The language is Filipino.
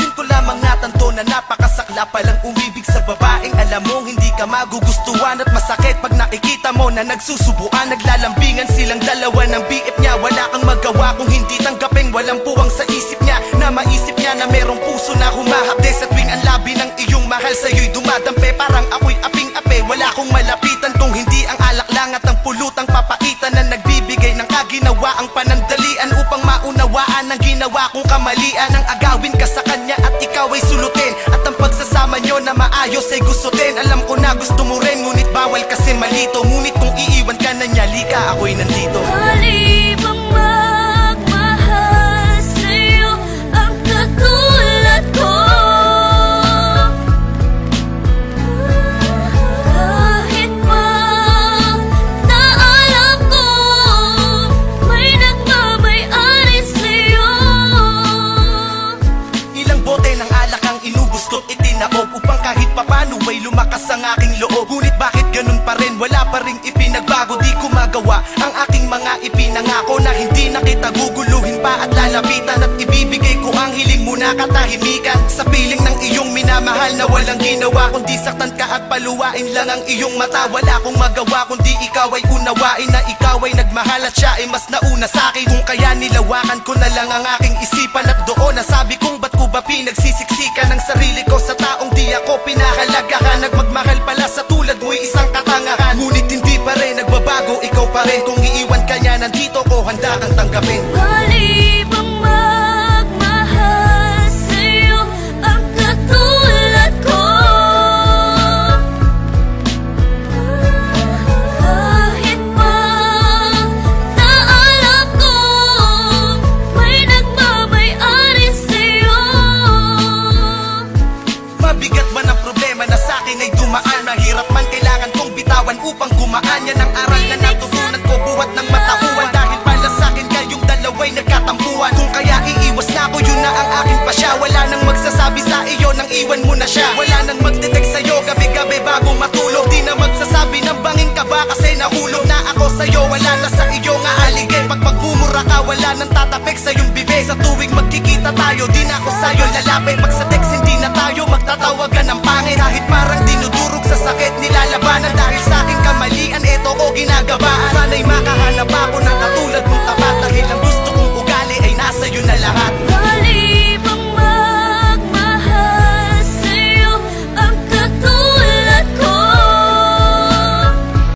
Dun ko lamang natanto na napakasakla palang umibig sa babaeng alam mong hindi ka magugustuhan. At masakit pag nakikita mo na nagsusubuan, naglalambingan silang dalawa ng biip niya. Wala kang magawa kung hindi tanggapin, walang puwang sa isip niya na maisip niya na merong puso na humahapde. Sa tuwing ang labi ng iyong mahal sa'yo'y dumadampe, parang ako'y aping-ape. Wala akong malapitan kung hindi ang alak lang at ang pulutang papaitan na nagbibigay ng kaginawa ang panandalian upang maunawaan ang ginawa kong kamalian. Ang agawin ka sa kanya at ikaw ay sulutin, at ang pagsasama nyo na maayos ay gustutin. Alam ko na gusto mo rin, ngunit bawal kasi malito. Ngunit kung iiwan ka na niya, lika ako'y nandito. Halibang magmahal sa'yo ang katulad ko. Kahit pa na alam ko may nagmamay-ari sa'yo. Ilang bote ng alak ang inubos ko't itinaob upang kahit papano ay lumakas ang aking loob. Ngunit bakit ganun pa rin, wala pa ring ipinagbago. Di ko magawa ang aking mga ipinangako na hindi na kita guguluhin pa at lalapitan. At ibibigay ko ang hiling mo na katahimikan sa piling ng iyong minamahal na walang ginawa kundi saktan ka at paluwain lang ang iyong mata. Wala akong magawa kundi ikaw ay unawain na ikaw ay nagmahal at siya ay mas nauna sa'kin. Kung kaya nilawakan ko na lang ang aking isipan, at doon nasabi kong ba't ko ba pinagsisiksikan ang sarili ko sa taong di ako pinahalagahan. Nagmagmahal pala sa tulad mo'y isang katangahan, ngunit hindi pa rin nagbabago, ikaw pa rin. Kung iiwan ka niya, nandito ko, handa kang tanggapin. Halibang magmahal sa'yo ang katulad ko. Kahit pa na alam ko may nagmamay-ari sa'yo. Mabigat man ang problema na sa'kin ay dumaan, mahirap man kailangan kong bitawan upang gumaan. Yan ang aral na natutunan ko buhat ng matauhan, dahil pala sa'kin kayong dalawa'y nagkatampuhan. Kung kaya iiwas na ako, yun na ang aking pasya. Wala nang magsasabi sa iyo nang iwan mo na siya. Wala nang magdetect sa'yo gabi-gabi bago matulog. Di na magsasabi ng banging ka ba kasi nahulog na ako sa'yo. Wala na sa iyo nga aligay, pag magmumura ka wala nang tatapik sa iyong bibig. Sa tuwing magkikita tayo, di na ako sa'yo lalapit. Pag sa text hindi na tayo magtatawagan ng pangit, kahit parang dinudurog sa sakit nilalabanan. Dahil sa